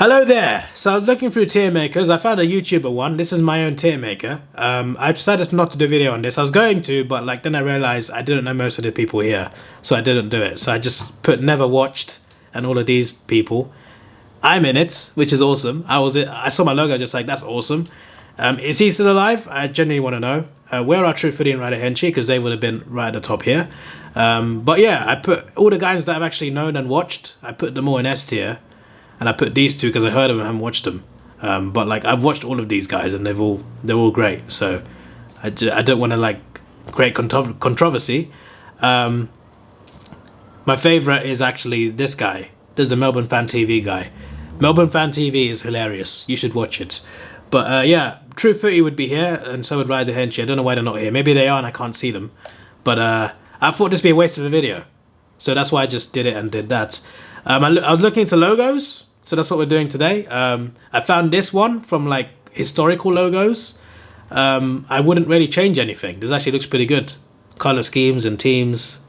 Hello there! So I was looking through tier makers. I found a YouTuber one. This is my own tier maker. I decided not to do a video on this. I was going to, but then I realized I didn't know most of the people here, so I didn't do it. So I just put never watched and all of these people. I'm in it, which is awesome. I saw my logo, just like, that's awesome. Is he still alive? I genuinely want to know. Where are True Foodie and Ryder Henshi? Because they would have been right at the top here. But yeah, I put all the guys that I've actually known and watched. I put them all in S tier. And I put these two because I heard them and haven't watched them. But I've watched all of these guys and they're all great. So I don't want to create controversy. My favorite is actually this guy. This is the Melbourne Fan TV guy. Melbourne Fan TV is hilarious. You should watch it. But yeah, True Footy would be here and so would Ryder Henshi. I don't know why they're not here. Maybe they are and I can't see them. But I thought this would be a waste of a video. So that's why I just did it and did that. I was looking into logos. So that's what we're doing today. I found this one from historical logos. I wouldn't really change anything. This actually looks pretty good. Color schemes and teams.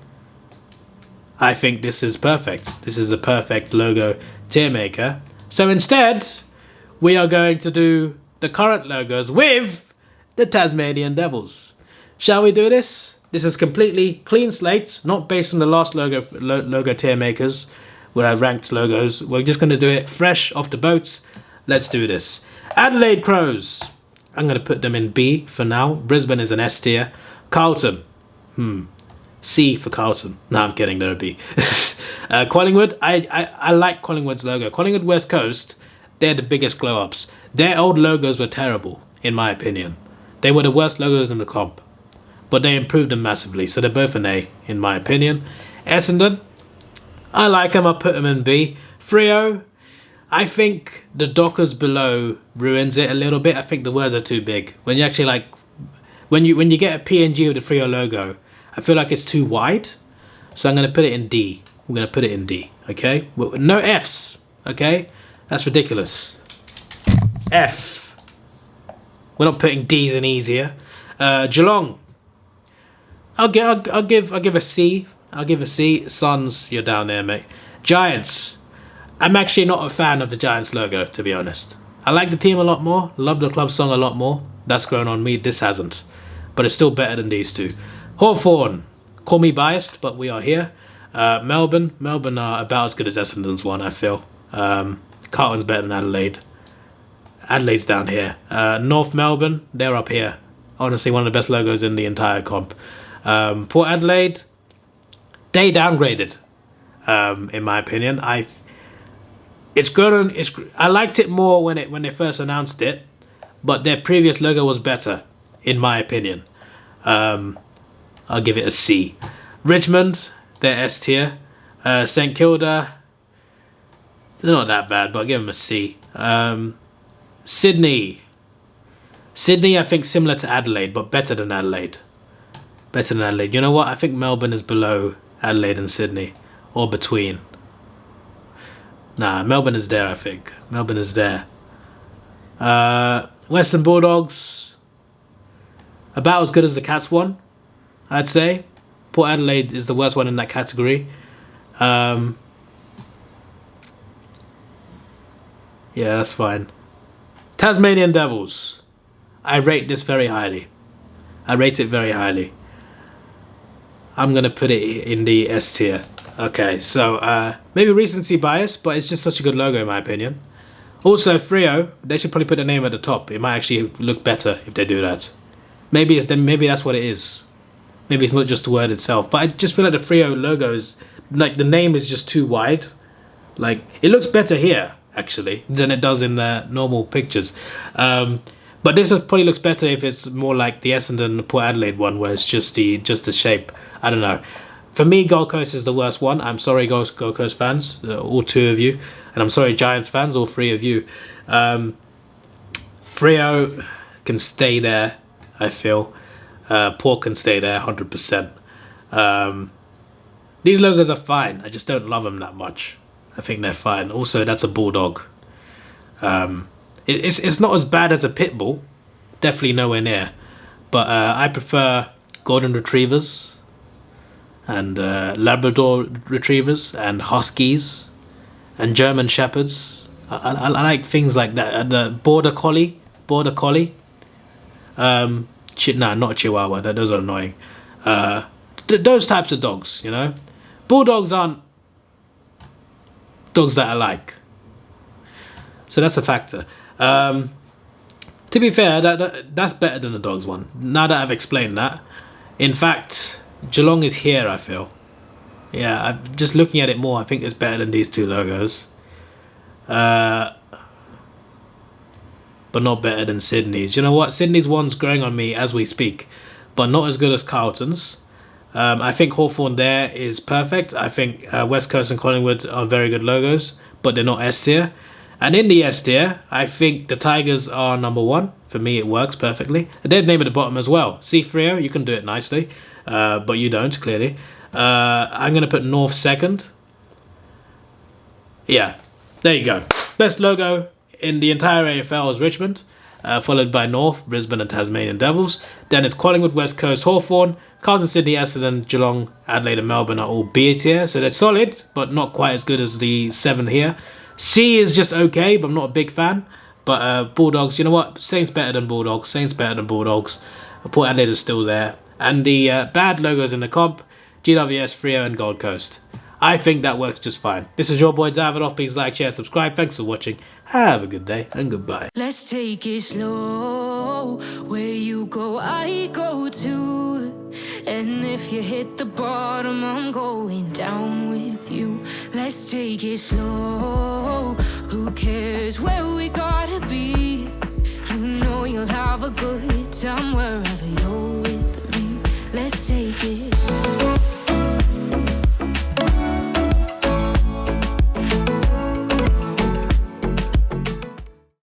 I think this is perfect. This is the perfect logo tier maker. So instead, we are going to do the current logos with the Tasmanian Devils. Shall we do this? This is completely clean slates, not based on the last logo tier makers, where I ranked logos. We're just going to do it fresh off the boats. Let's do this. Adelaide Crows. I'm going to put them in B for now. Brisbane is an S tier. Carlton. C for Carlton. No, I'm kidding. They're a B. Collingwood. I like Collingwood's logo. Collingwood West Coast, they're the biggest glow-ups. Their old logos were terrible, in my opinion. They were the worst logos in the comp. But they improved them massively. So they're both an A, in my opinion. Essendon. I like them, I'll put them in B. Freo, I think the Dockers below ruins it a little bit. I think the words are too big. When you actually when you get a PNG with the Freo logo, I feel like it's too wide. So I'm going to put it in D. I'm going to put it in D, okay? No Fs, okay? That's ridiculous. F. We're not putting Ds in E's here. Geelong. I'll give a C. I'll give a C. Suns, you're down there, mate. Giants. I'm actually not a fan of the Giants logo, to be honest. I like the team a lot more. Love the club song a lot more. That's grown on me. This hasn't. But it's still better than these two. Hawthorn. Call me biased, but we are here. Melbourne. Melbourne are about as good as Essendon's one, I feel. Carlton's better than Adelaide. Adelaide's down here. North Melbourne, they're up here. Honestly, one of the best logos in the entire comp. Port Adelaide. They downgraded, in my opinion. I liked it more when they first announced it, but their previous logo was better, in my opinion. I'll give it a C. Richmond, they're S tier. St Kilda, they're not that bad, but I'll give them a C. Sydney, I think similar to Adelaide, but better than Adelaide. Better than Adelaide. You know what? I think Melbourne is below Adelaide and Sydney, or between. Nah, Melbourne is there, I think. Melbourne is there. Western Bulldogs, about as good as the Cats one, I'd say. Port Adelaide is the worst one in that category. Yeah, that's fine. Tasmanian Devils. I rate this very highly. I rate it very highly. I'm going to put it in the S tier. Okay, so maybe recency bias, but it's just such a good logo in my opinion. Also, Freo, they should probably put the name at the top. It might actually look better if they do that. Maybe that's what it is. Maybe it's not just the word itself. But I just feel like the Freo logo is, the name is just too wide. It looks better here, actually, than it does in the normal pictures. But this probably looks better if it's more like the Essendon Port Adelaide one, where it's just the shape. I don't know. For me, Gold Coast is the worst one. I'm sorry, Gold Coast fans, all two of you, and I'm sorry, Giants fans, all three of you. Freo can stay there, I feel. Port can stay there, 100%. These logos are fine. I just don't love them that much. I think they're fine. Also, that's a bulldog. It's not as bad as a pit bull, definitely nowhere near, but I prefer golden retrievers and Labrador retrievers and huskies and German shepherds I like things like that. The border collie. Nah, not Chihuahua. Those are annoying. Those types of dogs, you know. Bulldogs aren't dogs that I like, so that's a factor. To be fair, that's better than the dogs one. Now that I've explained that, in fact, Geelong is here. I feel, yeah. I'm just looking at it more. I think it's better than these two logos, but not better than Sydney's. You know what? Sydney's one's growing on me as we speak, but not as good as Carlton's. I think Hawthorn there is perfect. I think West Coast and Collingwood are very good logos, but they're not S tier. And in the S tier, I think the Tigers are number one. For me, it works perfectly. They'd name at the bottom as well. See, Freo, you can do it nicely, but you don't, clearly. I'm going to put North second. Yeah, there you go. Best logo in the entire AFL is Richmond, followed by North, Brisbane and Tasmanian Devils. Then it's Collingwood, West Coast, Hawthorn, Carlton, Sydney, Essendon, Geelong, Adelaide and Melbourne are all B tier. So they're solid, but not quite as good as the 7 here. C is just okay, but I'm not a big fan. But Bulldogs, you know what? Saints better than Bulldogs. Port Adelaide is still there. And the bad logos in the comp, GWS, Freo and Gold Coast. I think that works just fine. This is your boy Davidoff. Please like, share, subscribe. Thanks for watching. Have a good day and goodbye. Let's take it slow. Where you go, I go too. And if you hit the bottom, I'm going down with you. Let's take it slow. Who cares where we gotta be? You know you'll have a good time wherever